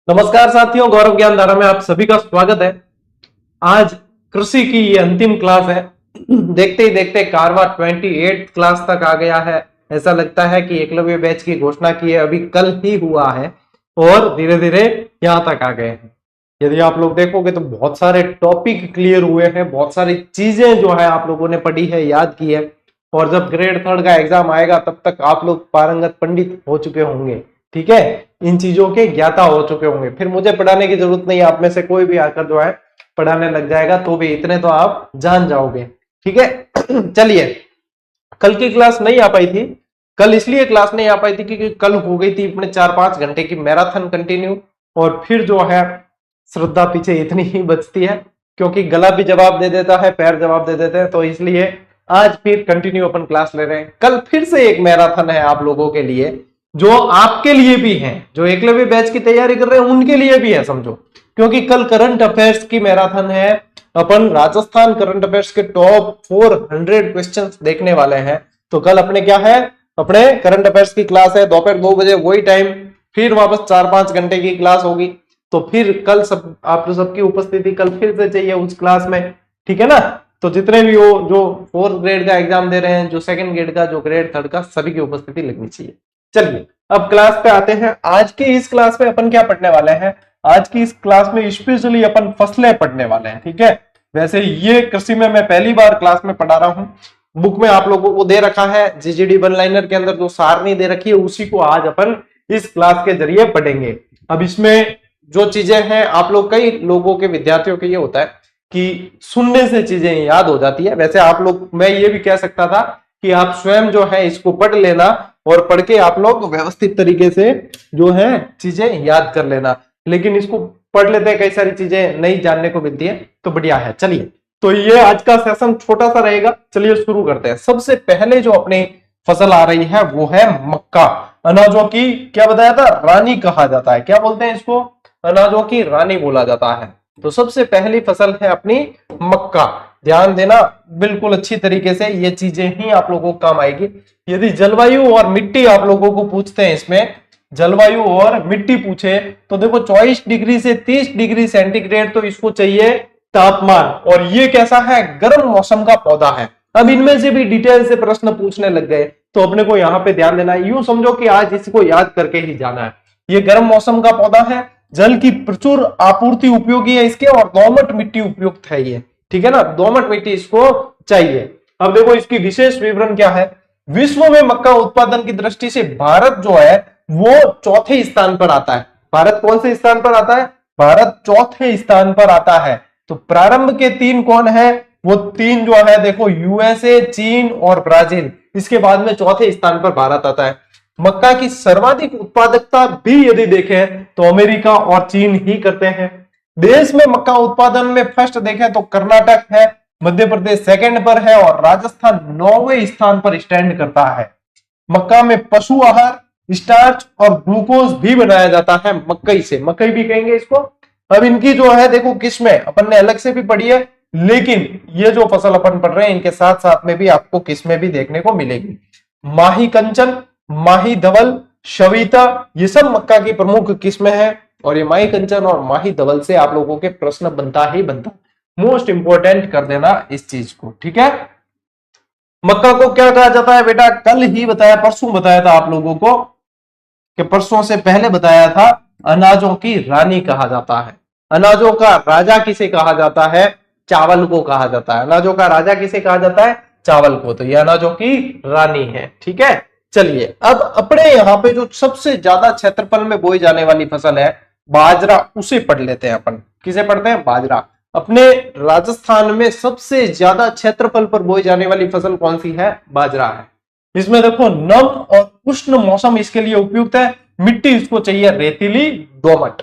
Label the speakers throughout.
Speaker 1: नमस्कार साथियों, गौरव ज्ञान धारा में आप सभी का स्वागत है। आज कृषि की ये अंतिम क्लास है। देखते ही देखते कारवा 28 क्लास तक आ गया है। ऐसा लगता है कि एकलव्य बैच की घोषणा की है अभी कल ही हुआ है और धीरे धीरे यहाँ तक आ गए हैं। यदि आप लोग देखोगे तो बहुत सारे टॉपिक क्लियर हुए हैं, बहुत सारी चीजें जो है आप लोगों ने पढ़ी है, याद की है, और जब ग्रेड 3 का एग्जाम आएगा तब तक आप लोग पारंगत पंडित हो चुके होंगे। ठीक है, इन चीजों के ज्ञाता हो चुके होंगे, फिर मुझे पढ़ाने की जरूरत नहीं। आप में से कोई भी आकर जो है पढ़ाने लग जाएगा तो भी इतने तो आप जान जाओगे। ठीक है चलिए, कल की क्लास नहीं आ पाई थी। कल इसलिए क्लास नहीं आ पाई थी क्योंकि कल हो गई थी अपने 4-5 घंटे की मैराथन कंटिन्यू, और फिर जो है श्रद्धा पीछे इतनी ही बचती है क्योंकि गला भी जवाब दे देता है, पैर जवाब दे देते हैं, तो इसलिए आज फिर कंटिन्यू अपन क्लास ले रहे हैं। कल फिर से एक मैराथन है आप लोगों के लिए, जो आपके लिए भी है, जो एकलव्य बैच की तैयारी कर रहे हैं उनके लिए भी है समझो, क्योंकि कल करंट अफेयर्स की मैराथन है। अपन राजस्थान करंट अफेयर्स के टॉप 400 क्वेश्चंस देखने वाले हैं। तो कल अपने क्या है, अपने करंट अफेयर्स की क्लास है दोपहर 2 बजे वही टाइम, फिर वापस 4-5 घंटे की क्लास होगी। तो फिर कल सब आप सबकी उपस्थिति कल फिर से चाहिए उस क्लास में। ठीक है ना, तो जितने भी हो जो 4th ग्रेड का एग्जाम दे रहे हैं, जो 2nd ग्रेड का, जो ग्रेड 3 का, सभी की उपस्थिति लगनी चाहिए। चलिए अब क्लास पे आते हैं। आज की इस क्लास में अपन क्या पढ़ने वाले हैं, आज की इस क्लास में स्पेशली अपन फसलें पढ़ने वाले हैं। ठीक है, वैसे ये कृषि में मैं पहली बार क्लास में पढ़ा रहा हूं। बुक में आप लोगों को दे रखा है, जीजीडी वन लाइनर के अंदर जो सारणी दे रखी है उसी को आज अपन इस क्लास के जरिए पढ़ेंगे। अब इसमें जो चीजें हैं, आप लोग, कई लोगों के विद्यार्थियों के ये होता है कि सुनने से चीजें याद हो जाती है। वैसे आप लोग, मैं ये भी कह सकता था कि आप स्वयं जो है इसको पढ़ लेना और पढ़ के आप लोग व्यवस्थित तरीके से जो है चीजें याद कर लेना, लेकिन इसको पढ़ लेते हैं, कई सारी चीजें नई जानने को मिलती है, तो बढ़िया है। चलिए, तो ये आज का सेशन छोटा सा रहेगा। चलिए शुरू करते हैं। सबसे पहले जो अपनी फसल आ रही है वो है मक्का। अनाजों की क्या बताया था, रानी कहा जाता है। क्या बोलते हैं इसको, अनाजों की रानी बोला जाता है। तो सबसे पहली फसल है अपनी मक्का। ध्यान देना बिल्कुल अच्छी तरीके से, ये चीजें ही आप लोगों को काम आएगी। यदि जलवायु और मिट्टी आप लोगों को पूछते हैं, इसमें जलवायु और मिट्टी पूछे तो देखो 24 डिग्री से 30 डिग्री सेंटीग्रेड तो इसको चाहिए तापमान, और ये कैसा है, गर्म मौसम का पौधा है। अब इनमें से भी डिटेल से प्रश्न पूछने लग गए तो अपने को यहाँ पे ध्यान देना है। यूं समझो कि आज इसको याद करके ही जाना है। ये गर्म मौसम का पौधा है, जल की प्रचुर आपूर्ति उपयोगी है इसके, और दोमट मिट्टी उपयुक्त है ये। ठीक है ना, दोमट मिट्टी इसको चाहिए। अब देखो इसकी विशेष विवरण क्या है। विश्व में मक्का उत्पादन की दृष्टि से भारत जो है वो 4थे स्थान पर आता है। भारत कौन से स्थान पर आता है, भारत 4थे स्थान पर आता है। तो प्रारंभ के 3 कौन है, वो 3 जो है देखो, यूएसए, चीन और ब्राजील। इसके बाद में 4थे स्थान पर भारत आता है। मक्का की सर्वाधिक उत्पादकता भी यदि देखें तो अमेरिका और चीन ही करते हैं। देश में मक्का उत्पादन में फर्स्ट देखें तो कर्नाटक है, मध्य प्रदेश 2nd पर है और राजस्थान 9वें स्थान पर स्टैंड करता है। मक्का में पशु आहार, स्टार्च और ग्लूकोज भी बनाया जाता है मकई से, मकई भी कहेंगे इसको। अब इनकी जो है देखो किस्में अपन ने अलग से भी पढ़ी है, लेकिन ये जो फसल अपन पढ़ रहे हैं इनके साथ साथ में भी आपको किस्में भी देखने को मिलेगी। माही कंचन, माही धवल, शविता, ये सब मक्का की प्रमुख किस्में हैं, और ये माही कंचन और माही धवल से आप लोगों के प्रश्न बनता ही बनता। मोस्ट इंपोर्टेंट कर देना इस चीज को। ठीक है, मक्का को क्या कहा जाता है बेटा, कल ही बताया, परसों बताया था आप लोगों को, कि परसों से पहले बताया था, अनाजों की रानी कहा जाता है। अनाजों का राजा किसे कहा जाता है, चावल को कहा जाता है। अनाजों का राजा किसे कहा जाता है, चावल को। तो ये अनाजों की रानी है। ठीक है, चलिए अब अपने यहाँ पे जो सबसे ज्यादा क्षेत्रफल में बोई जाने वाली फसल है बाजरा, उसे पढ़ लेते हैं अपन। किसे पढ़ते हैं, बाजरा। अपने राजस्थान में सबसे ज्यादा क्षेत्रफल पर बोई जाने वाली फसल कौन सी है, बाजरा है। इसमें देखो नम और उष्ण मौसम इसके लिए उपयुक्त है। मिट्टी इसको चाहिए रेतीली, दोमट।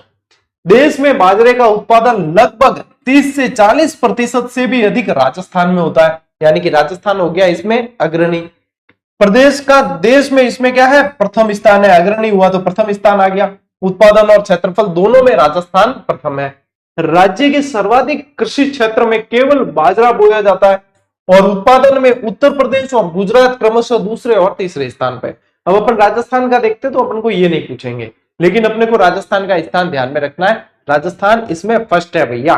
Speaker 1: देश में बाजरे का उत्पादन लगभग 30 से 40% से भी अधिक राजस्थान में होता है, यानी कि राजस्थान हो गया इसमें अग्रणी। प्रदेश का देश में इसमें क्या है, प्रथम स्थान है। अग्रणी हुआ तो प्रथम स्थान आ गया। उत्पादन और क्षेत्रफल दोनों में राजस्थान प्रथम है। राज्य के सर्वाधिक कृषि क्षेत्र में केवल बाजरा बोया जाता है, और उत्पादन में उत्तर प्रदेश और गुजरात क्रमशः दूसरे और तीसरे स्थान पे। अब अपन राजस्थान का देखते तो अपन को ये नहीं पूछेंगे, लेकिन अपने को राजस्थान का स्थान ध्यान में रखना है। राजस्थान इसमें फर्स्ट है भैया।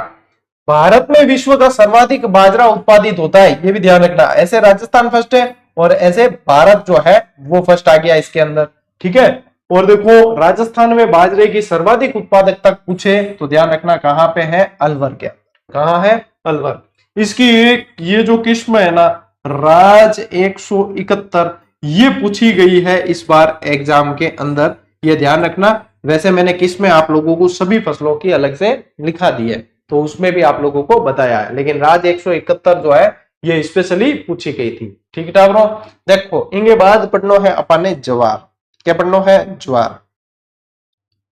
Speaker 1: भारत में विश्व का सर्वाधिक बाजरा उत्पादित होता है, ये भी ध्यान रखना। ऐसे राजस्थान फर्स्ट है और ऐसे भारत जो है वो फर्स्ट आ गया इसके अंदर, ठीक है। और देखो राजस्थान में बाजरे की सर्वाधिक उत्पादकता पूछे तो ध्यान रखना कहां पे है, अलवर के। कहां है, अलवर। इसकी एक ये जो किस्म है ना राज 171, ये पूछी गई है इस बार एग्जाम के अंदर, ये ध्यान रखना। वैसे मैंने किस्में आप लोगों को सभी फसलों की अलग से लिखा दी है, तो उसमें भी आप लोगों को बताया है, लेकिन राज 171 जो है ये स्पेशली पूछी गई थी, ठीक है टाबरो। देखो इनके बाद पढ़नो है अपने ज्वार। क्या पढ़नो है, ज्वार।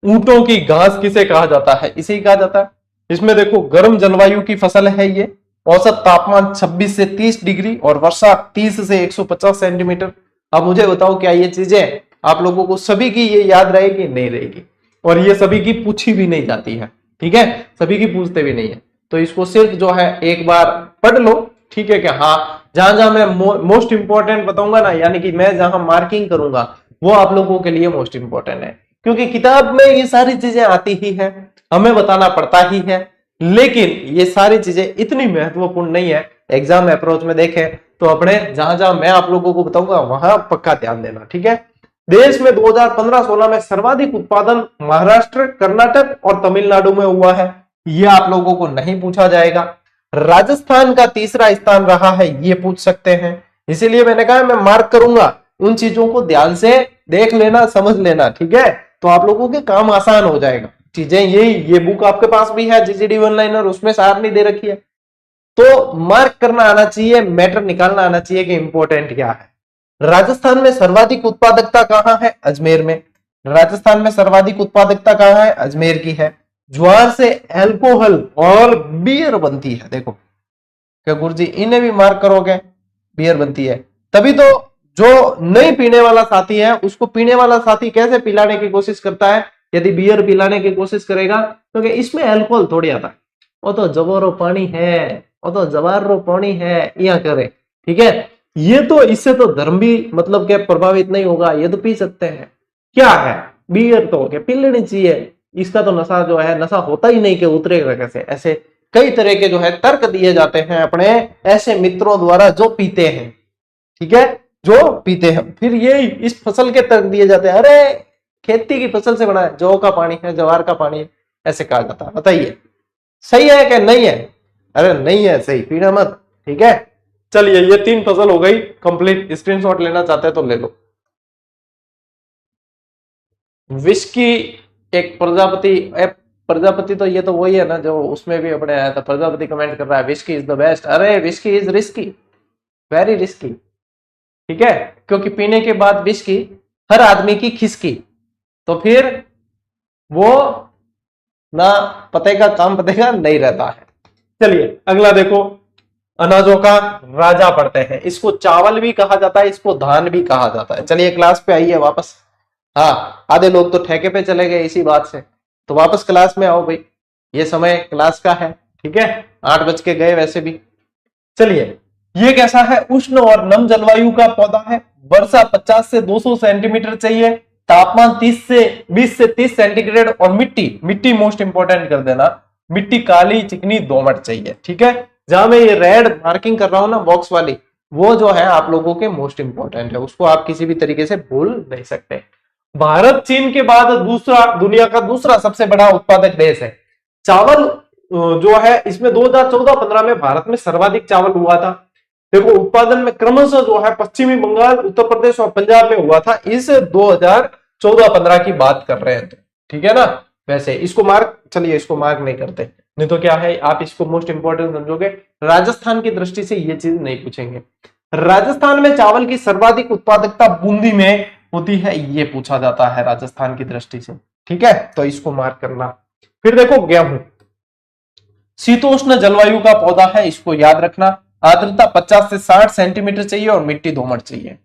Speaker 1: ऊंटों की घास किसे कहा जाता है, इसे ही कहा जाता है। इसमें देखो गर्म जलवायु की फसल है ये, औसत तापमान 26 से 30 डिग्री और वर्षा 30 से 150 सेंटीमीटर। अब मुझे बताओ क्या ये चीजें आप लोगों को सभी की ये याद रहेगी, नहीं रहेगी, और ये सभी की पूछी भी नहीं जाती है, ठीक है, सभी की पूछते भी नहीं है। तो इसको सिर्फ जो है एक बार पढ़ लो, ठीक है क्या। हाँ, जहां जहां मैं मोस्ट इंपॉर्टेंट बताऊंगा ना, यानी कि मैं जहां मार्किंग करूंगा वो आप लोगों के लिए मोस्ट इंपॉर्टेंट है, क्योंकि किताब में ये सारी चीजें आती ही है, हमें बताना पड़ता ही है, लेकिन ये सारी चीजें इतनी महत्वपूर्ण नहीं है। एग्जाम अप्रोच में देखें तो अपने जहां जहां मैं आप लोगों को बताऊंगा वहां पक्का ध्यान देना, ठीक है। देश में 2015-16 में सर्वाधिक उत्पादन महाराष्ट्र, कर्नाटक और तमिलनाडु में हुआ है, ये आप लोगों को नहीं पूछा जाएगा। राजस्थान का तीसरा स्थान रहा है, ये पूछ सकते हैं, इसीलिए मैंने कहा मैं मार्क करूंगा। उन चीजों को ध्यान से देख लेना, समझ लेना, ठीक है, तो आप लोगों के काम आसान हो जाएगा। चीजें ये बुक आपके पास भी है जीजीडी ऑनलाइन, और उसमें सारनी दे रखी है, तो मार्क करना आना चाहिए, मैटर निकालना आना चाहिए कि इंपॉर्टेंट क्या है। राजस्थान में सर्वाधिक उत्पादकता कहां है, अजमेर में। राजस्थान में सर्वाधिक उत्पादकता कहां है, अजमेर की है। ज्वार से अल्कोहल और बियर बनती है, देखो क्या गुरुजी इन्हें भी मार्क करोगे, बियर बनती है। तभी तो जो नहीं पीने वाला साथी है उसको पीने वाला साथी कैसे पिलाने की कोशिश करता है, यदि बियर पिलाने की कोशिश करेगा, क्योंकि इसमें अल्कोहल थोड़ी आता है, वो तो जवारो पानी है, वो तो जवारो पानी है, यहाँ करे, ठीक है। ये तो इससे तो धर्म भी मतलब क्या प्रभावित नहीं होगा, ये तो पी सकते हैं। क्या है, बियर तो क्या पी लेनी चाहिए, इसका तो नशा जो है, नशा होता ही नहीं कि उतरेगा कैसे। ऐसे कई तरह के जो है तर्क दिए जाते हैं अपने ऐसे मित्रों द्वारा जो पीते हैं, ठीक है, जो पीते हैं। फिर ये इस फसल के तर्क दिए जाते हैं, अरे खेती की फसल से बना है, जौ का पानी है, जवार का पानी है, ऐसे कहा जाता है। बताइए सही है कि नहीं है, अरे नहीं है सही, पीना मत, ठीक है। चलिए ये 3 फसल हो गई कंप्लीट, स्क्रीनशॉट लेना चाहते हैं तो ले लो। विस्की एक प्रजापति तो ये तो वही है ना जो उसमें भी अपने आया था, प्रजापति कमेंट कर रहा है विस्की इज द बेस्ट। अरे whisky is risky, very risky, ठीक है, क्योंकि पीने के बाद विस्की हर आदमी की खिसकी, तो फिर वो ना पते का काम पतेगा नहीं रहता है। चलिए अगला देखो, अनाजों का राजा पढ़ते हैं। इसको चावल भी कहा जाता है, इसको धान भी कहा जाता है। चलिए क्लास पे आइए वापस। हाँ, आधे लोग तो ठेके पे चले गए इसी बात से, तो वापस क्लास में आओ भाई, ये समय क्लास का है, ठीक है, 8 बज के गए वैसे भी। चलिए ये कैसा है, उष्ण और नम जलवायु का पौधा है, वर्षा 50 से 200 सेंटीमीटर चाहिए, तापमान 20 से 30 सेंटीग्रेड, और मिट्टी मोस्ट इंपोर्टेंट कर देना, मिट्टी काली चिकनी दोमट चाहिए, ठीक है। जहां मैं ये रेड मार्किंग कर रहा हूं ना बॉक्स वाली, वो जो है आप लोगों के मोस्ट इंपोर्टेंट है, उसको आप किसी भी तरीके से भूल नहीं सकते। भारत चीन के बाद दुनिया का दूसरा सबसे बड़ा उत्पादक देश है। चावल जो है इसमें 2014-15 में भारत में सर्वाधिक चावल हुआ था। देखो उत्पादन में क्रमशः जो है पश्चिमी बंगाल, उत्तर प्रदेश और पंजाब में हुआ था, इस 2014-15 की बात कर रहे हैं, तो ठीक है ना। वैसे इसको मार्क, चलिए इसको मार्क नहीं करते, नहीं तो क्या है आप इसको मोस्ट इंपोर्टेंट समझोगे। राजस्थान की दृष्टि से ये चीज नहीं पूछेंगे। राजस्थान में चावल की सर्वाधिक उत्पादकता बूंदी में होती है, ये पूछा जाता है राजस्थान की दृष्टि से, ठीक है, तो इसको मार्क करना। फिर देखो गेहूं, शीतोष्ण जलवायु का पौधा है, इसको याद रखना। आर्द्रता 50 से 60 सेंटीमीटर चाहिए और मिट्टी दोमट चाहिए,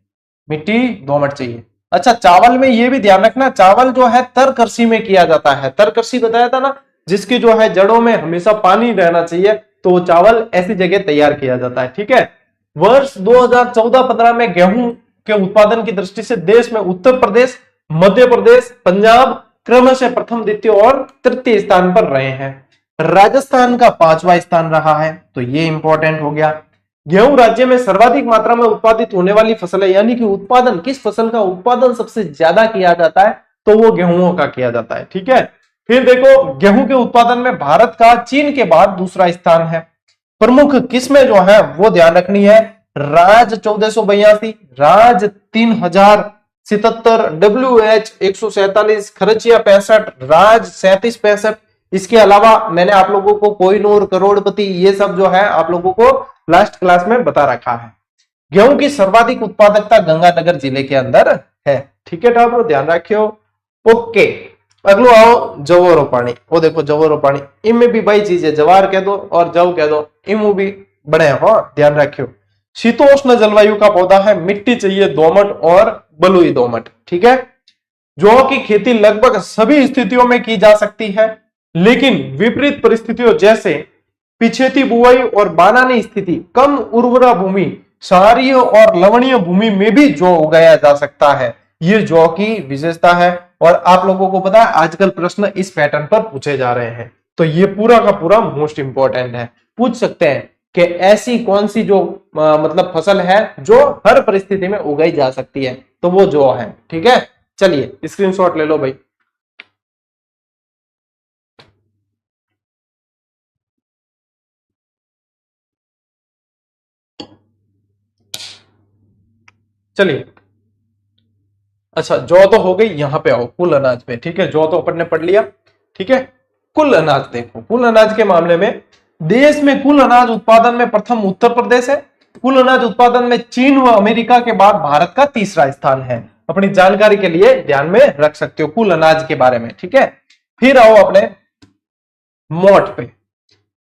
Speaker 1: मिट्टी दोमट चाहिए। अच्छा चावल में ये भी ध्यान रखना, चावल जो है तर कृषि में किया जाता है। तर कृषि बताया था ना, जिसकी जो है जड़ों में हमेशा पानी रहना चाहिए, तो चावल ऐसी जगह तैयार किया जाता है, ठीक है। वर्ष 2014-15 में गेहूं के उत्पादन की दृष्टि से देश में उत्तर प्रदेश, मध्य प्रदेश, पंजाब, क्रमशः प्रथम, द्वितीय और तृतीय स्थान पर रहे हैं। राजस्थान का 5वां स्थान रहा है, तो ये इंपॉर्टेंट हो गया। गेहूं राज्य में सर्वाधिक मात्रा में उत्पादित होने वाली फसल है, यानी कि उत्पादन, किस फसल का उत्पादन सबसे ज्यादा किया जाता है, तो वो गेहूं का किया जाता है। ठीक है, फिर देखो गेहूं के उत्पादन में भारत का चीन के बाद दूसरा स्थान है। प्रमुख किस्में जो है वो ध्यान रखनी है, राज 1482, राज 3077, WH 147, खरचिया 65, राज 3765। इसके अलावा मैंने आप लोगों को कोहिनूर, करोड़पति, ये सब जो है आप लोगों को लास्ट क्लास में बता रखा है। गेहूं की सर्वाधिक उत्पादकता गंगानगर जिले के अंदर है। ठीक है टाबरो, ध्यान रखियो। ओके, अगलो आओ जवोरो पानी। वो देखो जवोरो पानी, इनमें भी भाई चीज है, जवार कह दो और जव कह दो, इमू भी बड़े हो, ध्यान रखियो। शीतोष्ण जलवायु का पौधा है, मिट्टी चाहिए दोमट और बलुई दोमट। ठीक है, जौ की खेती लगभग सभी स्थितियों में की जा सकती है, लेकिन विपरीत परिस्थितियों जैसे पिछेती बुआई और बानानी स्थिति, कम उर्वरा भूमि, क्षारीय और लवणीय भूमि में भी जौ उगाया जा सकता है। ये जौ की विशेषता है, और आप लोगों को पता है आजकल प्रश्न इस पैटर्न पर पूछे जा रहे हैं, तो ये पूरा का पूरा मोस्ट इंपॉर्टेंट है। पूछ सकते हैं कि ऐसी कौन सी जो मतलब फसल है जो हर परिस्थिति में उगाई जा सकती है, तो वो जौ है। ठीक है, चलिए स्क्रीनशॉट ले लो भाई। चलिए, अच्छा जौ तो हो गई, यहां पे आओ कुल अनाज पे। ठीक है, जौ तो अपन ने पढ़ लिया। ठीक है, कुल अनाज देखो, कुल अनाज के मामले में देश में कुल अनाज उत्पादन में प्रथम उत्तर प्रदेश है। कुल अनाज उत्पादन में चीन व अमेरिका के बाद भारत का तीसरा स्थान है। अपनी जानकारी के लिए ध्यान में रख सकते हो कुल अनाज के बारे में। ठीक है, फिर आओ अपने मोठ पे,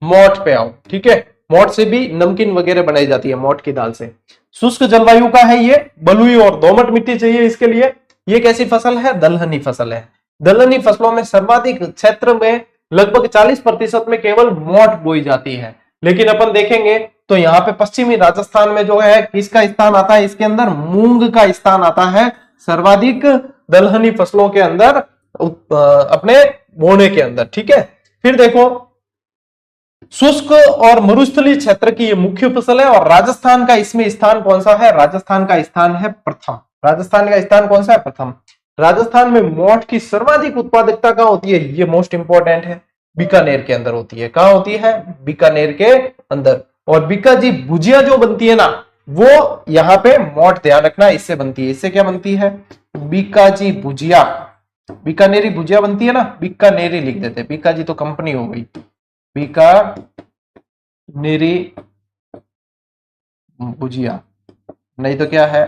Speaker 1: मोठ पे आओ। ठीक है, मोठ से भी नमकीन वगैरह बनाई जाती है, मोठ की दाल से। शुष्क जलवायु का है ये, बलुई और दोमट मिट्टी चाहिए इसके लिए। ये कैसी फसल है? दलहनी फसल है। दलहनी फसलों में सर्वाधिक क्षेत्र में लगभग 40% में केवल मोठ बोई जाती है, लेकिन अपन देखेंगे तो यहाँ पे पश्चिमी राजस्थान में जो है किसका स्थान आता है, इसके अंदर मूंग का स्थान आता है सर्वाधिक दलहनी फसलों के अंदर, अपने बोने के अंदर। ठीक है, फिर देखो शुष्क और मरुस्थलीय क्षेत्र की ये मुख्य फसल है, और राजस्थान का इसमें स्थान कौन सा है? राजस्थान का स्थान है प्रथम। राजस्थान का स्थान कौन सा है? प्रथम। राजस्थान में मोठ की सर्वाधिक उत्पादकता कहां होती है? ये मोस्ट इंपॉर्टेंट है, बीकानेर के अंदर होती है। कहां होती है? बीकानेर के अंदर। और बीकाजी भुजिया जो बनती है ना, वो यहाँ पे मोठ, ध्यान रखना, इससे बनती है। इससे क्या बनती है? बीकाजी भुजिया, बीकानेरी भुजिया बनती है ना, बीकानेरी लिख देते हैं, बीकाजी तो कंपनी हो गई, बीकानेरी भुजिया, नहीं तो क्या है,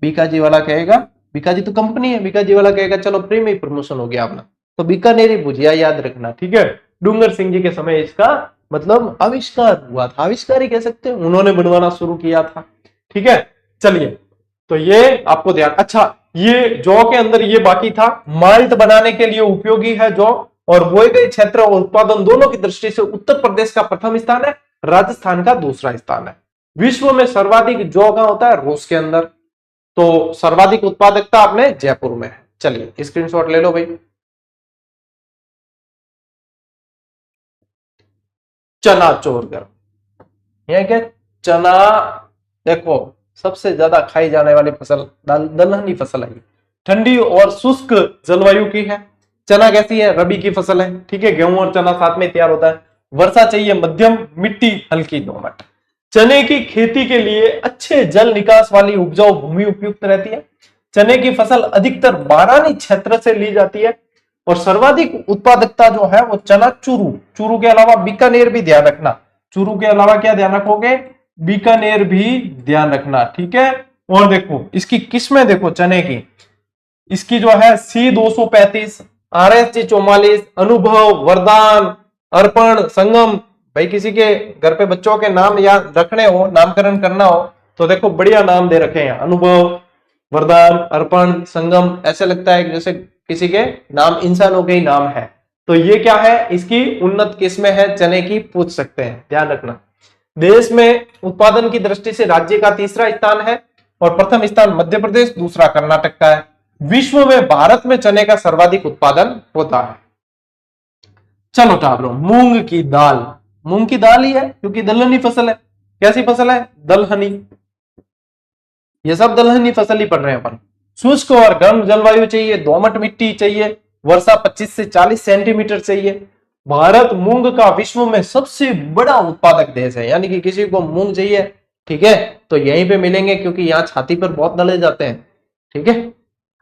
Speaker 1: बीकाजी वाला कहेगा, बीकाजी तो कंपनी है, बीकाजी वाला कहेगा चलो प्री में प्रमोशन हो गया अपना, तो बीकानेरी भुजिया याद रखना। ठीक है, डूंगर सिंह जी के समय इसका मतलब आविष्कार हुआ था, आविष्कार ही कह सकते हैं, उन्होंने बनवाना शुरू किया था। ठीक है, चलिए, तो ये आपको ध्यान। अच्छा, ये जौ के अंदर ये बाकी था, माल्ट बनाने के लिए उपयोगी है जौ, और बोए गए क्षेत्र और उत्पादन दोनों की दृष्टि से उत्तर प्रदेश का प्रथम स्थान है, राजस्थान का दूसरा स्थान है। विश्व में सर्वाधिक जौ का होता है रूस के अंदर, तो सर्वाधिक उत्पादकता अपने जयपुर में है। चलिए स्क्रीनशॉट ले लो भाई। चना चोरगर, यह क्या? चना, देखो सबसे ज्यादा खाई जाने वाली फसल दलहनी फसल है, ठंडी और शुष्क जलवायु की है। चना कैसी है? रबी की फसल है। ठीक है, गेहूं और चना साथ में तैयार होता है। वर्षा चाहिए मध्यम, मिट्टी हल्की दोमट। चने की खेती के लिए अच्छे जल निकास वाली उपजाऊ भूमि उपयुक्त रहती है। चने की फसल अधिकतर बारानी क्षेत्र से ली जाती है, और सर्वाधिक उत्पादकता जो है वो चना चूरू, चूरू के अलावा बीकानेर भी ध्यान रखना, चूरू के अलावा क्या ध्यान रखोगे? बीकानेर भी ध्यान रखना। ठीक है, और देखो इसकी किस्में देखो चने की, इसकी जो है C235, RSG 44, अनुभव, वरदान, अर्पण, संगम। भाई किसी के घर पे बच्चों के नाम याद रखने हो, नामकरण करना हो, तो देखो बढ़िया नाम दे रखे हैं, अनुभव, वरदान, अर्पण, संगम। ऐसे लगता है जैसे किसी के नाम इंसानों के ही नाम है। तो ये क्या है? इसकी उन्नत किस्में है चने की, पूछ सकते हैं, ध्यान रखना। देश में उत्पादन की दृष्टि से राज्य का तीसरा स्थान है, और प्रथम स्थान मध्य प्रदेश, दूसरा कर्नाटक का है। विश्व में भारत में चने का सर्वाधिक उत्पादन होता है? चलो टाबरो, मूंग की दाल। मूंग की दाल ही है क्योंकि दलहनी फसल है। कैसी फसल है? दलहनी। ये सब दलहनी फसल ही पढ़ रहे हैं अपन। शुष्क और गर्म जलवायु चाहिए, दोमट मिट्टी चाहिए, वर्षा 25 से 40 सेंटीमीटर चाहिए। भारत मूंग का विश्व में सबसे बड़ा उत्पादक देश है, यानी कि किसी को मूंग चाहिए, ठीक है, तो यहीं पे मिलेंगे क्योंकि यहाँ छाती पर बहुत दले जाते हैं। ठीक है,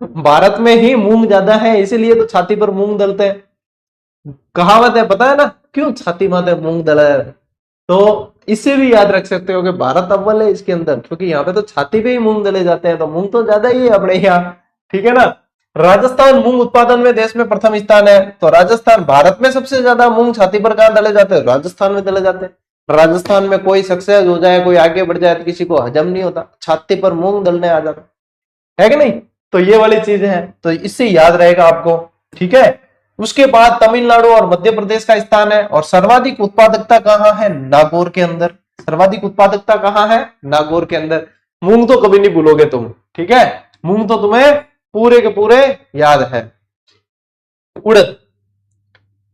Speaker 1: भारत में ही मूंग ज्यादा है, इसीलिए तो छाती पर मूंग दलते हैं। कहावत है, पता है ना, क्यों छाती माथे मूंग दला है? तो इससे भी याद रख सकते हो कि भारत अव्वल है इसके अंदर, क्योंकि यहाँ पे तो छाती पे ही मूंग दले जाते हैं, तो मूंग तो ज्यादा ही है अपने यहाँ। ठीक है ना। राजस्थान मूंग उत्पादन में देश में प्रथम स्थान है, तो राजस्थान, भारत में सबसे ज्यादा मूंग छाती पर कहां दले जाते हैं? राजस्थान में दले जाते हैं। राजस्थान में कोई सक्सेस हो जाए, कोई आगे बढ़ जाए तो किसी को हजम नहीं होता, छाती पर मूंग दलने आ जाता है कि नहीं? तो ये वाली चीजें हैं, तो इससे याद रहेगा आपको। ठीक है। उसके बाद तमिलनाडु और मध्य प्रदेश का स्थान है, और सर्वाधिक उत्पादकता कहां है? नागौर के अंदर। सर्वाधिक उत्पादकता कहां है? नागौर के अंदर। मूंग तो कभी नहीं भूलोगे तुम, ठीक है, मूंग तो तुम्हें पूरे के पूरे याद है। उड़द,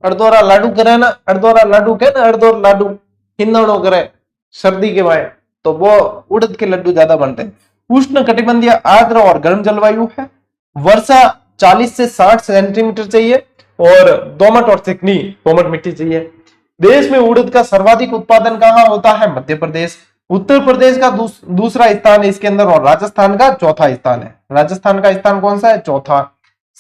Speaker 1: अर्दोरा लाडू करे ना, अर्दोरा लाडू के ना, अर्दोर लाडू हिंदोड़ो करे सर्दी के बाद, तो वो उड़द के लड्डू ज्यादा बनते हैं। उष्ण कटिबंधीय आर्द्र और गर्म जलवायु है, वर्षा 40 से 60 सेंटीमीटर चाहिए, और दोमट और चिकनी दोमट मिट्टी चाहिए। देश में उड़द का सर्वाधिक उत्पादन कहां होता है? मध्य प्रदेश। उत्तर प्रदेश का दूसरा स्थान है इसके अंदर, और राजस्थान का चौथा स्थान है। राजस्थान का स्थान कौन सा है? चौथा।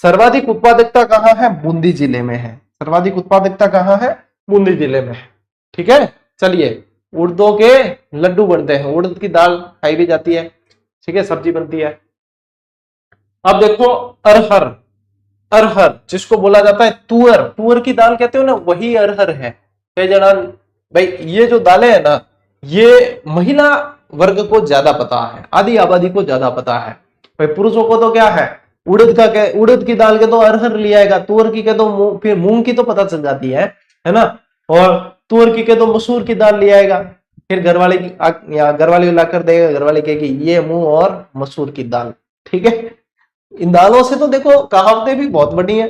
Speaker 1: सर्वाधिक उत्पादकता कहां है? बूंदी जिले में है। सर्वाधिक उत्पादकता कहां है? बूंदी जिले में है। ठीक है। चलिए, उड़दों के लड्डू बनते हैं, उड़द की दाल खाई भी जाती है, ठीक है, सब्जी बनती है। अब देखो, अरहर, अरहर जिसको बोला जाता है तुअर, तुअर की दाल कहते हो ना, वही अरहर है। जनान भाई, ये जो दालें है ना, ये महिला वर्ग को ज्यादा पता है, आधी आबादी को ज्यादा पता है। भाई पुरुषों को तो क्या है, उड़द का क्या, उड़द की दाल के तो अरहर लिया आएगा, तुअर की के तो फिर मूंग की तो पता चल जाती है ना, और तुअर की के तो मसूर की दाल लिया आएगा। फिर घरवाले की घरवाली लाकर देगा, घरवाली कहेगी ये मूंग और मसूर की दाल। ठीक है। इन दालों से तो देखो कहावतें भी बहुत बड़ी हैं।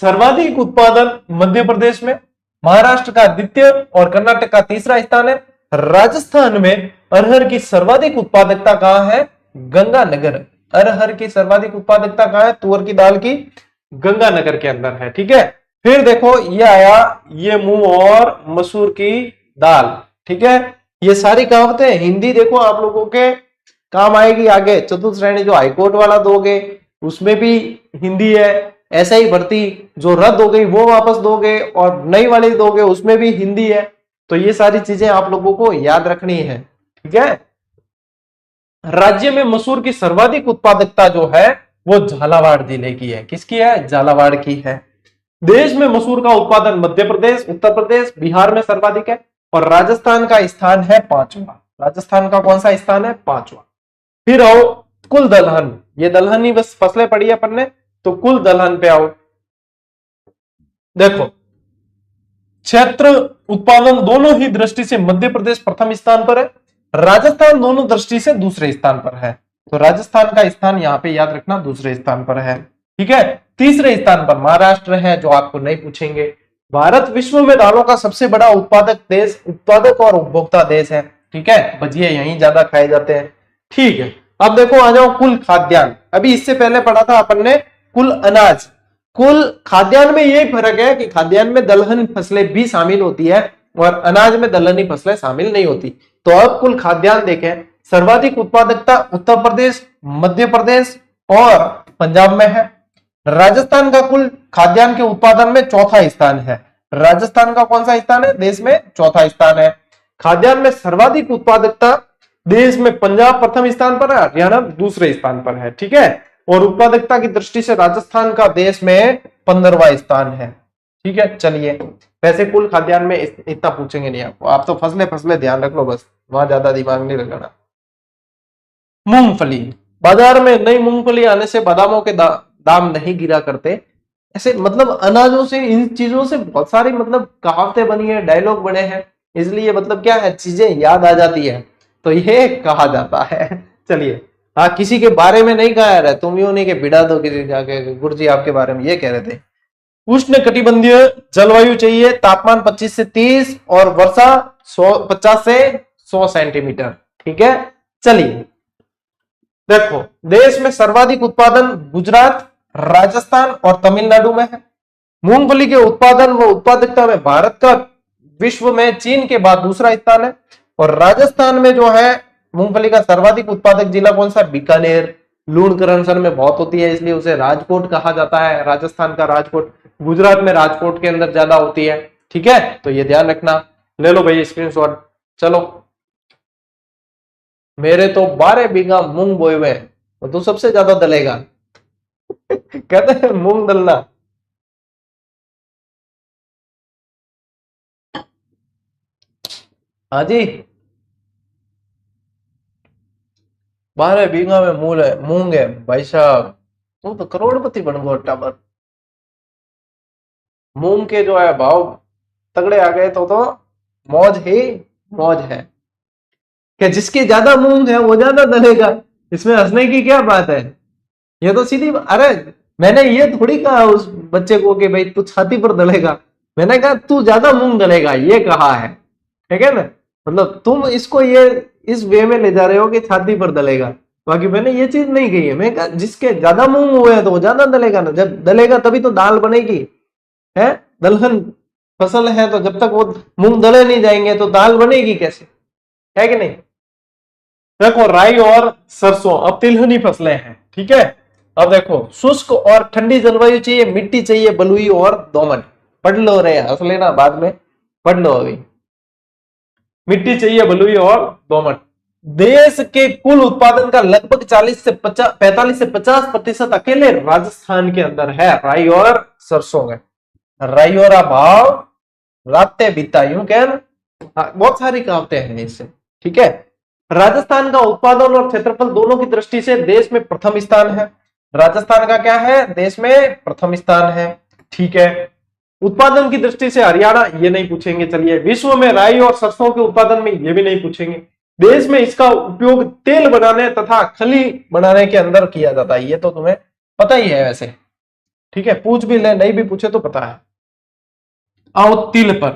Speaker 1: सर्वाधिक उत्पादन मध्य प्रदेश में, महाराष्ट्र का द्वितीय और कर्नाटक का तीसरा स्थान है। राजस्थान में अरहर की सर्वाधिक उत्पादकता कहां है? गंगानगर। अरहर की सर्वाधिक उत्पादकता कहां है? तुअर की दाल की गंगानगर के अंदर है। ठीक है। फिर देखो, ये आया ये मूंग और मसूर की दाल। ठीक है। ये सारी कहावतें हिंदी देखो आप लोगों के काम आएगी आगे। चतुर्थ श्रेणी जो हाईकोर्ट वाला दोगे उसमें भी हिंदी है, ऐसा ही भर्ती जो रद्द हो गई वो वापस दोगे, और नई वाली दोगे उसमें भी हिंदी है। तो ये सारी चीजें आप लोगों को याद रखनी है। ठीक है। राज्य में मसूर की सर्वाधिक उत्पादकता जो है वो झालावाड़ जिले की है। किसकी है? झालावाड़ की है। देश में मसूर का उत्पादन मध्य प्रदेश, उत्तर प्रदेश, बिहार में सर्वाधिक है, और राजस्थान का स्थान है 5वां। राजस्थान का कौन सा स्थान है? 5वां। फिर आओ कुल दलहन, ये दलहन ही बस फसलें पड़ी है अपन ने, तो कुल दलहन पे आओ। देखो, क्षेत्र उत्पादन दोनों ही दृष्टि से मध्य प्रदेश प्रथम स्थान पर है, राजस्थान दोनों दृष्टि से दूसरे स्थान पर है। तो राजस्थान का स्थान यहां पे याद रखना दूसरे स्थान पर है। ठीक है। तीसरे स्थान पर महाराष्ट्र है, जो आपको नहीं पूछेंगे। भारत विश्व में दालों का सबसे बड़ा उत्पादक देश, उत्पादक और उपभोक्ता देश है। ठीक है। भजिए यहीं ज्यादा खाए जाते हैं। ठीक है। अब देखो, आ जाओ कुल खाद्यान्न। अभी इससे पहले पढ़ा था अपन ने कुल अनाज। कुल खाद्यान्न में यही फर्क है कि खाद्यान्न में दलहन फसलें भी शामिल होती है, और अनाज में दलहनी फसलें शामिल नहीं होती। तो अब कुल खाद्यान्न देखें, सर्वाधिक उत्पादकता उत्तर प्रदेश, मध्य प्रदेश और पंजाब में है। राजस्थान का कुल खाद्यान्न के उत्पादन में चौथा स्थान है। राजस्थान का कौन सा स्थान है? देश में चौथा स्थान है। खाद्यान्न में सर्वाधिक उत्पादकता देश में पंजाब प्रथम स्थान पर है, हरियाणा दूसरे स्थान पर है। ठीक है। और उत्पादकता की दृष्टि से राजस्थान का देश में 15वां स्थान है। ठीक है। चलिए, वैसे कुल खाद्यान्न में इतना पूछेंगे नहीं आपको, आप तो फसले ध्यान रख लो बस, वहां ज्यादा दिमाग नहीं लगाना। मूंगफली, बाजार में नई मूंगफली आने से बादामों के दाम नहीं गिरा करते। ऐसे मतलब अनाजों से, इन चीजों से बहुत सारी मतलब कहावतें बनी है, डायलॉग बने हैं, इसलिए मतलब क्या है, चीजें याद आ जाती है, तो ये कहा जाता है। चलिए, हाँ, किसी के बारे में नहीं कहा है, तुम यूं नहीं कि बिड़ा दो किसी जाके गुरुजी आपके बारे में ये कह रहे थे। उष्ण कटिबंधीय जलवायु चाहिए, तापमान 25 से 30 और वर्षा 50 से 100 सेंटीमीटर। ठीक है, चलिए देखो, देश में सर्वाधिक उत्पादन गुजरात, राजस्थान और तमिलनाडु में है। मूंगफली के उत्पादन व उत्पादकता में भारत का विश्व में चीन के बाद दूसरा स्थान है। और राजस्थान में जो है मूंगफली का सर्वाधिक उत्पादक जिला कौन सा? बीकानेर। लूणकरण में बहुत होती है इसलिए उसे राजकोट कहा जाता है, राजस्थान का राजकोट। गुजरात में राजकोट के अंदर ज्यादा होती है। ठीक है, तो ये ध्यान रखना। ले लो भाई स्क्रीनशॉट। चलो, मेरे तो 12 बीघा मूंग बोए हुए हैं, तो तू सबसे ज्यादा दलेगा। कहते हैं मूंग दलना। हाँ जी, 12 बीघा में मूंग है भाई साहब, तू तो करोड़पति बन गो टाबर। मूंग के जो है भाव तगड़े आ गए तो मौज ही मौज है। क्या जिसके ज्यादा मूंग है वो ज्यादा दलेगा, इसमें हंसने की क्या बात है? ये तो सीधी, अरे मैंने ये थोड़ी कहा उस बच्चे को कि भाई तू छाती पर दलेगा, मैंने कहा तू ज्यादा मूंग दलेगा, ये कहा है। ठीक है ना, मतलब तुम इसको ये इस वे में ले जा रहे हो कि छाती पर दलेगा, बाकी मैंने ये चीज नहीं कही है। मैं कहा जिसके ज्यादा मूंग हुए हैं तो वो ज्यादा दलेगा ना, जब दलेगा तभी तो दाल बनेगी। है, दलहन फसल है, तो जब तक वो मूंग दले नहीं जाएंगे तो दाल बनेगी कैसे? है कि नहीं? देखो, राई और सरसों अब तिलहनी फसलें हैं। ठीक है, अब देखो, शुष्क और ठंडी जलवायु चाहिए, मिट्टी चाहिए बलुई और दोमट। पढ़ लो रे, हंस लेना बाद में, पढ़ लो अभी। मिट्टी चाहिए बलुई और दोमट। देश के कुल उत्पादन का लगभग 40 से 50, 45 से 50% अकेले राजस्थान के अंदर है राई और सरसों में। राई और भाव रातें बिता, यूं कह बहुत सारी कहावतें हैं इससे। ठीक है, राजस्थान का उत्पादन और क्षेत्रफल दोनों की दृष्टि से देश में प्रथम स्थान है। राजस्थान का क्या है? देश में प्रथम स्थान है। ठीक है, उत्पादन की दृष्टि से हरियाणा, ये नहीं पूछेंगे। चलिए, विश्व में राई और सरसों के उत्पादन में, ये भी नहीं पूछेंगे। देश में इसका उपयोग तेल बनाने तथा खली बनाने के अंदर किया जाता है, ये तो तुम्हें पता ही है वैसे। ठीक है, पूछ भी ले, नहीं भी पूछे तो पता है। आओ तिल पर।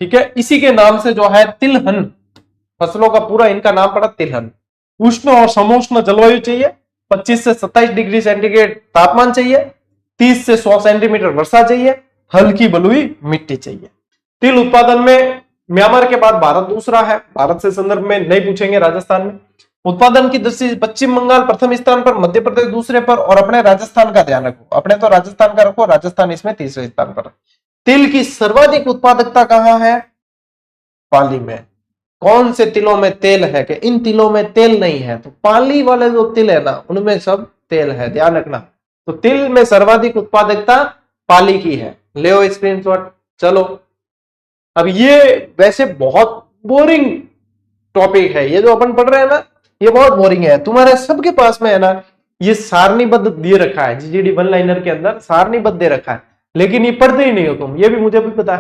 Speaker 1: ठीक है, इसी के नाम से जो है तिलहन फसलों का पूरा इनका नाम पड़ा तिलहन। उष्ण और समोष्ण जलवायु चाहिए, 25 से 27 डिग्री सेंटीग्रेड तापमान चाहिए, 30 से 100 सेंटीमीटर वर्षा चाहिए, हल्की बलुई मिट्टी चाहिए। तिल उत्पादन में म्यांमार के बाद भारत दूसरा है, भारत से संदर्भ में नहीं पूछेंगे। राजस्थान में उत्पादन की दृष्टि से पश्चिम बंगाल प्रथम स्थान पर, मध्य प्रदेश दूसरे पर, और अपने राजस्थान का ध्यान रखो, अपने तो राजस्थान का रखो, राजस्थान इसमें तीसरे स्थान पर। तिल की सर्वाधिक उत्पादकता कहां है? पाली में। कौन से तिलों में तेल है? कि इन तिलों में तेल नहीं है, तो पाली वाले जो तिल है ना उनमें सब तेल है, ध्यान रखना। तो तिल में सर्वाधिक उत्पादकता पाली की है। ले स्क्रीनशॉट। चलो, अब ये वैसे बहुत बोरिंग टॉपिक है, ये जो अपन पढ़ रहे हैं ना, ये बहुत बोरिंग है। तुम्हारे सबके पास में है ना, ये सारणीबद्ध दे रखा है, जीजीडी वन लाइनर के अंदर सारणीबद्ध दे रखा है, लेकिन ये पढ़ते ही नहीं हो तुम, ये भी मुझे भी पता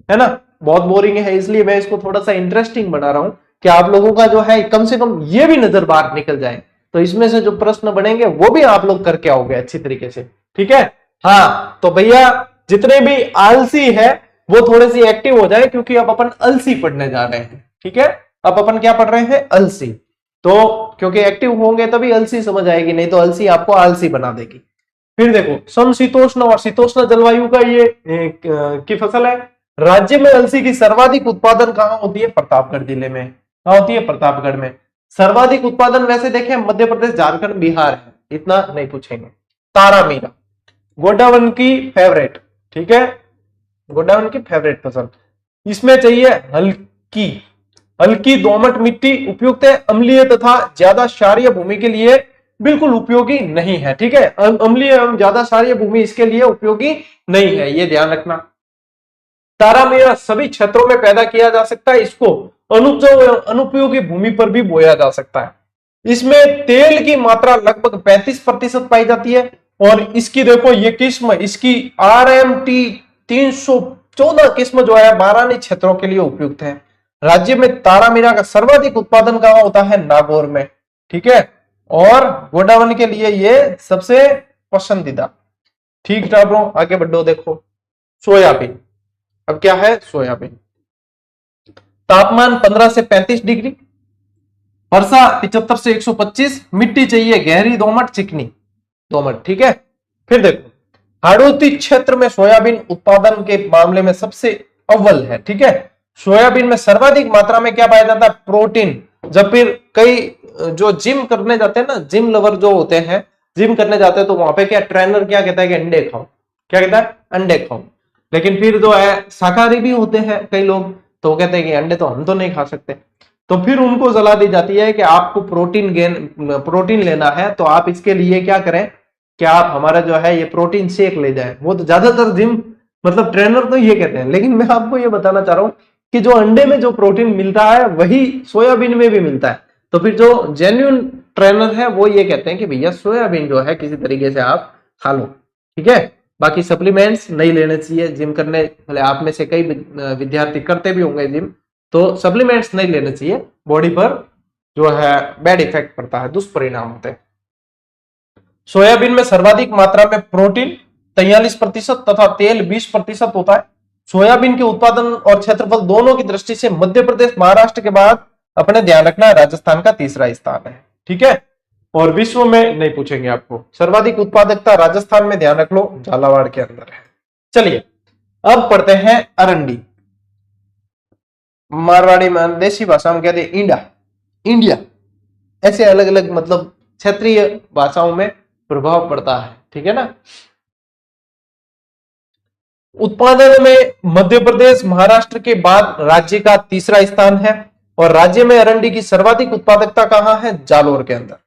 Speaker 1: है ना। बहुत बोरिंग है, इसलिए मैं इसको थोड़ा सा इंटरेस्टिंग बना रहा हूं कि आप लोगों का जो है कम से कम ये भी नजर बाहर निकल जाए, तो इसमें से जो प्रश्न बनेंगे वो भी आप लोग करके आओगे अच्छी तरीके से। ठीक है, हाँ तो भैया जितने भी आलसी है वो थोड़े सी एक्टिव हो जाए, क्योंकि अब अपन अलसी पढ़ने जा रहे हैं। ठीक है, अब अपन क्या पढ़ रहे हैं? अलसी। तो क्योंकि एक्टिव होंगे तभी अलसी समझ आएगी, नहीं तो अलसी आपको आलसी बना देगी। फिर देखो, समशीतोष्ण और शीतोष्ण जलवायु का ये की फसल है। राज्य में अलसी की सर्वाधिक उत्पादन कहां होती है? प्रतापगढ़ जिले में। कहां होती है? प्रतापगढ़ में। सर्वाधिक उत्पादन वैसे देखें मध्य प्रदेश, झारखंड, बिहार है, इतना नहीं पूछेंगे। तारामीरा गोडावन की फेवरेट। ठीक है, गोडावन की फेवरेट फसल। इसमें चाहिए हल्की हल्की दोमट मिट्टी, उपयुक्त है, अम्लीय तथा ज्यादा क्षारीय भूमि के लिए बिल्कुल उपयोगी नहीं है। ठीक है, अम्लीय एवं ज्यादा क्षारीय भूमि इसके लिए उपयोगी नहीं है, ये ध्यान रखना। तारामीरा सभी क्षेत्रों में पैदा किया जा सकता है, इसको अनुपजाऊ एवं अनुपयोगी भूमि पर भी बोया जा सकता है। इसमें तेल की मात्रा लगभग 35% पाई जाती है, और इसकी देखो ये किस्म, इसकी RMT 314 किस्म जो है 12 क्षेत्रों के लिए उपयुक्त है। राज्य में तारामीरा का सर्वाधिक उत्पादन कहां होता है? नागौर में। ठीक है, और गोडावन के लिए ये सबसे पसंदीदा। ठीक था ब्रो, आगे बढ़ो। देखो सोयाबीन, अब क्या है सोयाबीन, तापमान 15 से 35 डिग्री, वर्षा 75 से 125, मिट्टी चाहिए गहरी दोमट चिकनी दोमट। ठीक है, फिर देखो हाड़ौती क्षेत्र में सोयाबीन उत्पादन के मामले में सबसे अव्वल है। ठीक है, सोयाबीन में सर्वाधिक मात्रा में क्या पाया जाता है, प्रोटीन। जब फिर कई जो जिम करने जाते हैं ना, जिम लवर जो होते हैं, जिम करने जाते हैं तो वहां पे क्या ट्रेनर क्या कहता है कि अंडे खाओ, क्या कहता है अंडे खाओ। लेकिन फिर जो है शाकाहारी भी होते हैं कई लोग, तो वो कहते हैं कि अंडे तो हम तो नहीं खा सकते। तो फिर उनको सलाह दी जाती है कि आपको प्रोटीन लेना है, तो आप इसके लिए क्या करें कि आप हमारा जो है ये प्रोटीन शेक ले जाए। वो तो ज्यादातर जिम मतलब ट्रेनर तो ये कहते हैं, लेकिन मैं आपको ये बताना चाह रहा हूं कि जो अंडे में जो प्रोटीन मिलता है वही सोयाबीन में भी मिलता है। तो फिर जो जेन्युइन ट्रेनर है वो ये कहते हैं कि भैया सोयाबीन जो है किसी तरीके से आप खा लो। ठीक है, बाकी सप्लीमेंट्स नहीं लेने चाहिए जिम करने, भले आप में से कई विद्यार्थी करते भी होंगे जिम, तो सप्लीमेंट्स नहीं लेने चाहिए, बॉडी पर जो है बैड इफेक्ट पड़ता है, दुष्परिणाम होते हैं। सोयाबीन में सर्वाधिक मात्रा में प्रोटीन 43% तथा तेल 20% होता है। सोयाबीन के उत्पादन और क्षेत्रफल दोनों की दृष्टि से मध्य प्रदेश महाराष्ट्र के बाद अपने ध्यान रखना राजस्थान का तीसरा स्थान है। ठीक है, और विश्व में नहीं पूछेंगे आपको, सर्वाधिक उत्पादकता राजस्थान में ध्यान रख लो, झालावाड़ के अंदर है। चलिए अब पढ़ते हैं अरंडी, मारवाड़ी में देसी भाषा में कहते हैं इंडा, इंडिया, ऐसे अलग अलग मतलब क्षेत्रीय भाषाओं में प्रभाव पड़ता है। ठीक है ना। उत्पादन में मध्य प्रदेश महाराष्ट्र के बाद राज्य का तीसरा स्थान है, और राज्य में अरंडी की सर्वाधिक उत्पादकता कहां है, जालोर के अंदर।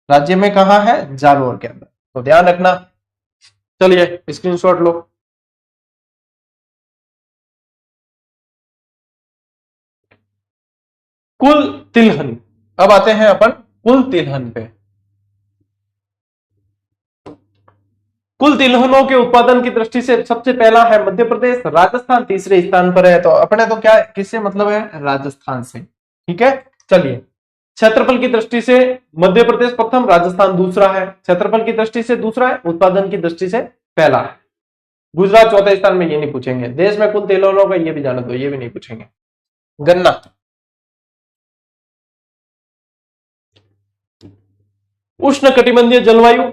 Speaker 1: राज्य में कहां है, जालोर के अंदर, तो ध्यान रखना। चलिए स्क्रीनशॉट लो। कुल तिलहन, अब आते हैं अपन कुल तिलहन पे। कुल तिलहनों के उत्पादन की दृष्टि से सबसे पहला है मध्य प्रदेश, राजस्थान तीसरे स्थान पर है। तो अपने तो क्या किससे मतलब है, राजस्थान से। ठीक है, चलिए क्षेत्रफल की दृष्टि से मध्य प्रदेश प्रथम, राजस्थान दूसरा है। क्षेत्रफल की दृष्टि से दूसरा है, उत्पादन की दृष्टि से पहला है। गुजरात चौथे स्थान में, ये नहीं पूछेंगे। देश में कुल तिलहनों का ये भी जानो दो, ये भी नहीं पूछेंगे। गन्ना, उष्ण कटिबंधीय जलवायु,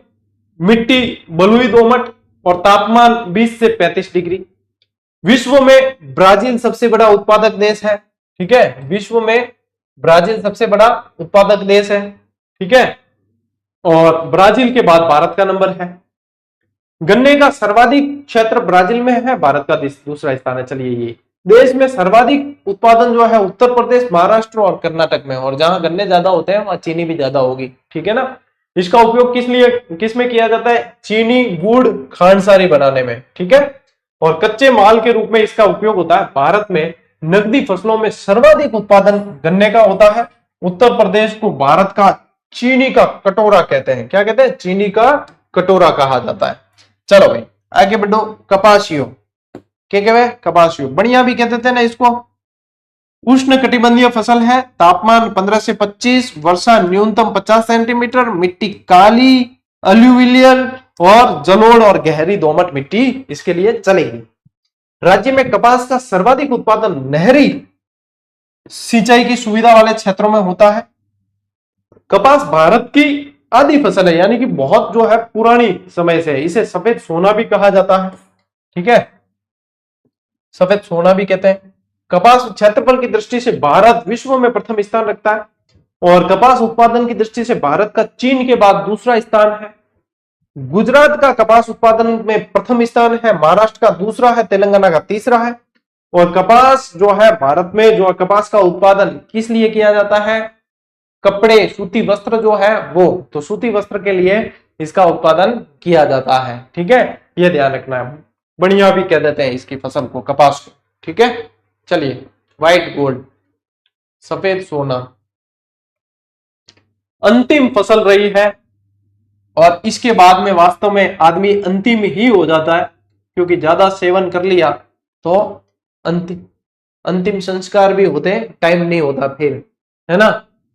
Speaker 1: मिट्टी बलुई दोमट और तापमान 20 से 35 डिग्री। विश्व में ब्राजील सबसे बड़ा उत्पादक देश है। ठीक है, विश्व में ब्राजील सबसे बड़ा उत्पादक देश है। ठीक है, और ब्राजील के बाद भारत का नंबर है। गन्ने का सर्वाधिक क्षेत्र ब्राजील में है, भारत का दूसरा स्थान है। चलिए ये देश में सर्वाधिक उत्पादन जो है उत्तर प्रदेश, महाराष्ट्र और कर्नाटक में, और जहां गन्ने ज्यादा होते हैं वहां चीनी भी ज्यादा होगी। ठीक है ना। इसका उपयोग किस में किया जाता है, चीनी गुड़ खांडसारी बनाने में। ठीक है, और कच्चे माल के रूप में इसका उपयोग होता है। भारत में नकदी फसलों में सर्वाधिक उत्पादन गन्ने का होता है। उत्तर प्रदेश को भारत का चीनी का कटोरा कहते हैं। क्या कहते हैं, चीनी का कटोरा कहा जाता है। चलो भाई आगे बढ़ो। कपासियो, क्या कहते, कपासियो बढ़िया भी कहते थे ना इसको। उष्ण कटिबंधीय फसल है, तापमान 15 से 25, वर्षा न्यूनतम 50 सेंटीमीटर, मिट्टी काली अलुविलियल और जलोढ़ और गहरी दोमट मिट्टी इसके लिए चलेगी। राज्य में कपास का सर्वाधिक उत्पादन नहरी सिंचाई की सुविधा वाले क्षेत्रों में होता है। कपास भारत की आदि फसल है, यानी कि बहुत जो है पुरानी समय से। इसे सफेद सोना भी कहा जाता है। ठीक है, सफेद सोना भी कहते हैं। कपास क्षेत्रफल की दृष्टि से भारत विश्व में प्रथम स्थान रखता है, और कपास उत्पादन की दृष्टि से भारत का चीन के बाद दूसरा स्थान है। गुजरात का कपास उत्पादन में प्रथम स्थान है, महाराष्ट्र का दूसरा है, तेलंगाना का तीसरा है। और कपास जो है भारत में जो कपास का उत्पादन किस लिए किया जाता है, कपड़े सूती वस्त्र जो है वो, तो सूती वस्त्र के लिए इसका उत्पादन किया जाता है। ठीक है, ये ध्यान रखना है। बढ़िया भी कह देते हैं इसकी फसल को, कपास को। ठीक है, चलिए व्हाइट गोल्ड, सफेद सोना अंतिम फसल रही है, और इसके बाद में वास्तव में आदमी अंतिम ही हो जाता है, क्योंकि ज्यादा सेवन कर लिया तो अंतिम संस्कार भी होते हैं, टाइम नहीं होता फिर, है ना।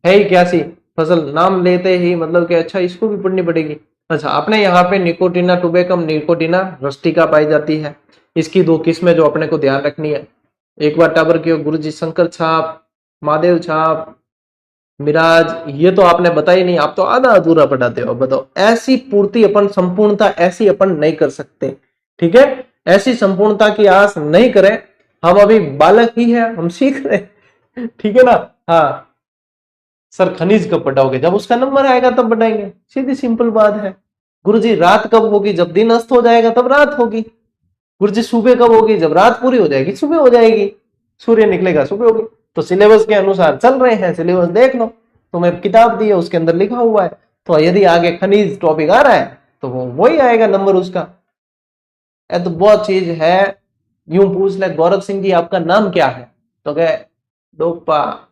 Speaker 1: है ही क्या सी फसल नाम लेते ही मतलब कि अच्छा इसको भी पढ़नी पड़ेगी। अच्छा, अपने यहाँ पे निकोटिना टुबेकम, निकोटिना रस्टिका पाई जाती है। इसकी दो किस्में जो अपने को ध्यान रखनी है, एक बार टाबर की गुरुजी शंकर छाप, महादेव छाप, मिराज, ये तो आपने बताई नहीं, आप तो आधा अधूरा पढ़ाते हो। बताओ, ऐसी पूर्ति अपन संपूर्णता ऐसी अपन नहीं कर सकते, ठीक है। ऐसी संपूर्णता की आस नहीं करें, हम अभी बालक ही है, हम सीख रहे हैं, ठीक है ना। हाँ सर, खनिज कब पढ़ाओगे? जब उसका नंबर आएगा तब पढ़ाएंगे, सीधी सिंपल बात है। गुरुजी रात कब होगी? जब दिन अस्त हो जाएगा तब रात होगी। गुरुजी सुबह कब होगी? जब रात पूरी हो जाएगी सुबह हो जाएगी, सूर्य निकलेगा सुबह होगी। तो सिलेबस के अनुसार चल रहे हैं, सिलेबस देख लो, तुम्हें किताब दी है उसके अंदर लिखा हुआ है। तो यदि आगे खनिज टॉपिक आ रहा है तो वो वही आएगा नंबर उसका। तो बहुत चीज है। यूं पूछ ले, गौरव सिंह जी आपका नाम क्या है? तो कहे डोपा,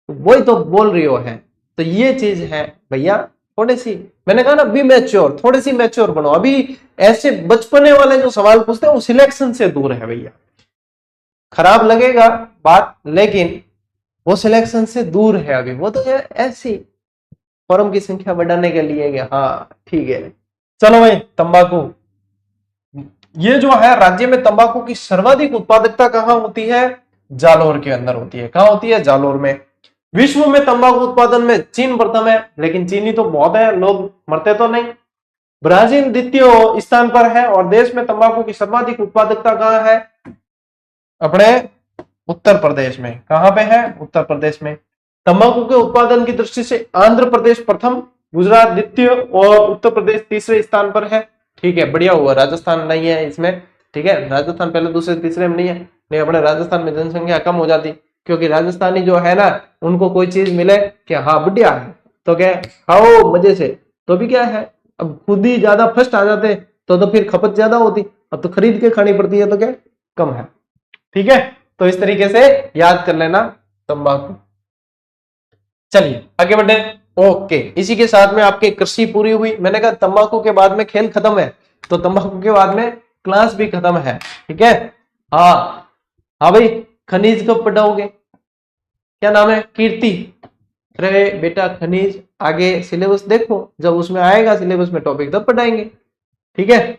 Speaker 1: वही तो बोल रही हो है। तो ये चीज है भैया, थोड़ी सी मैंने कहा ना बी मैच्योर, थोड़ी सी मैच्योर बनो। अभी ऐसे बचपने वाले जो सवाल पूछते हैं वो सिलेक्शन से दूर है भैया। खराब लगेगा बात, लेकिन वो सिलेक्शन से दूर है अभी। वो तो है ऐसी फॉर्म की संख्या बढ़ाने के लिए कि हाँ ठीक है। चलो भाई, तंबाकू, ये जो है राज्य में तंबाकू की सर्वाधिक उत्पादकता कहां होती है? जालोर के अंदर होती है। कहां होती है? जालोर में। विश्व में तंबाकू उत्पादन में चीन प्रथम है, लेकिन चीनी तो बहुत है, लोग मरते तो नहीं। ब्राजील द्वितीय स्थान पर है। और देश में तंबाकू की सर्वाधिक उत्पादकता कहां है? अपने उत्तर प्रदेश में। कहां पे है? उत्तर प्रदेश में। तंबाकू के उत्पादन की दृष्टि से आंध्र प्रदेश प्रथम, गुजरात द्वितीय और उत्तर प्रदेश तीसरे स्थान पर है। ठीक है, बढ़िया हुआ, राजस्थान नहीं है इसमें, ठीक है। राजस्थान पहले दूसरे तीसरे में नहीं है, नहीं अपने राजस्थान में जनसंख्या कम हो जाती, क्योंकि राजस्थानी जो है ना, उनको कोई चीज मिले कि हाँ बढ़िया है तो क्या खाओ मजे से, तो भी क्या है, अब खुद ही ज्यादा फर्स्ट आ जाते तो फिर खपत ज्यादा होती, अब तो खरीद के खानी पड़ती है तो क्या कम है, ठीक है। तो इस तरीके से याद कर लेना तंबाकू। चलिए आगे बढ़े। ओके, इसी के साथ में आपकी कृषि पूरी हुई। मैंने कहा तंबाकू के बाद में खेल खत्म है, तो तंबाकू के बाद में क्लास भी खत्म है, ठीक है। हाँ हाँ भाई, खनिज कब पढ़ाओगे? क्या नाम है? कीर्ति। अरे बेटा खनिज आगे सिलेबस देखो, जब उसमें आएगा सिलेबस में टॉपिक तब पढ़ाएंगे, ठीक है।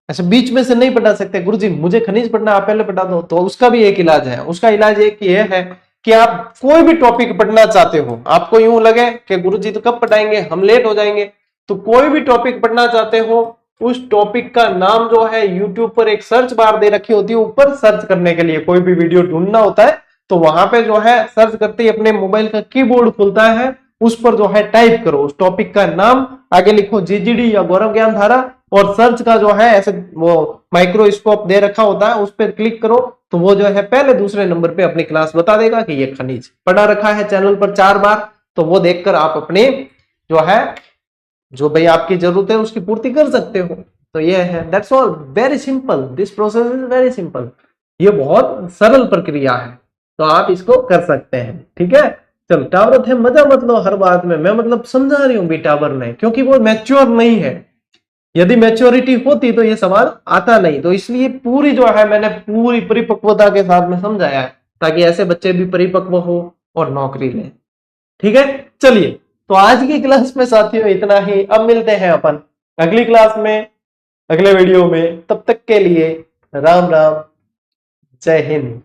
Speaker 1: अच्छा, बीच में से नहीं पढ़ा सकते गुरुजी, मुझे खनिज पढ़ना, आप पहले पढ़ा दो, तो उसका भी एक इलाज है। उसका इलाज एक ये है कि आप कोई भी टॉपिक पढ़ना चाहते हो, आपको यूं लगे कि गुरुजी तो कब पढ़ाएंगे, हम लेट हो जाएंगे, तो कोई भी टॉपिक पढ़ना चाहते हो, उस टॉपिक का नाम जो है यूट्यूब पर एक सर्च बार दे रखी होती है, ऊपर सर्च करने के लिए कोई भी वीडियो ढूंढना होता है, तो वहां पे जो है सर्च करते ही अपने मोबाइल का कीबोर्ड खुलता है, उस पर जो है टाइप करो उस टॉपिक का नाम, आगे लिखो जीजीडी या गौरव ज्ञान धारा, और सर्च का जो है ऐसे वो माइक्रोस्कोप दे रखा होता है, उस पर क्लिक करो, तो वो जो है पहले दूसरे नंबर पे अपनी क्लास बता देगा कि ये खनिज पढ़ा रखा है चैनल पर 4 बार, तो वो देखकर आप अपनी जो है जो भाई आपकी जरूरत है उसकी पूर्ति कर सकते हो। तो ये है, that's all, very simple, this process is very simple. ये बहुत सरल प्रक्रिया है, तो आप इसको कर सकते हैं, ठीक है। चल टावर थे, मजा मत लो हर बात में, मैं मतलब समझा रही हूँ भी टावर ने, क्योंकि वो मैच्योर नहीं है। यदि मैच्योरिटी होती तो ये सवाल आता नहीं, तो इसलिए पूरी जो है मैंने पूरी परिपक्वता के साथ में समझाया है, ताकि ऐसे बच्चे भी परिपक्व हो और नौकरी लें, ठीक है। चलिए, तो आज की क्लास में साथियों इतना ही। अब मिलते हैं अपन अगली क्लास में, अगले वीडियो में। तब तक के लिए राम राम, जय हिंद।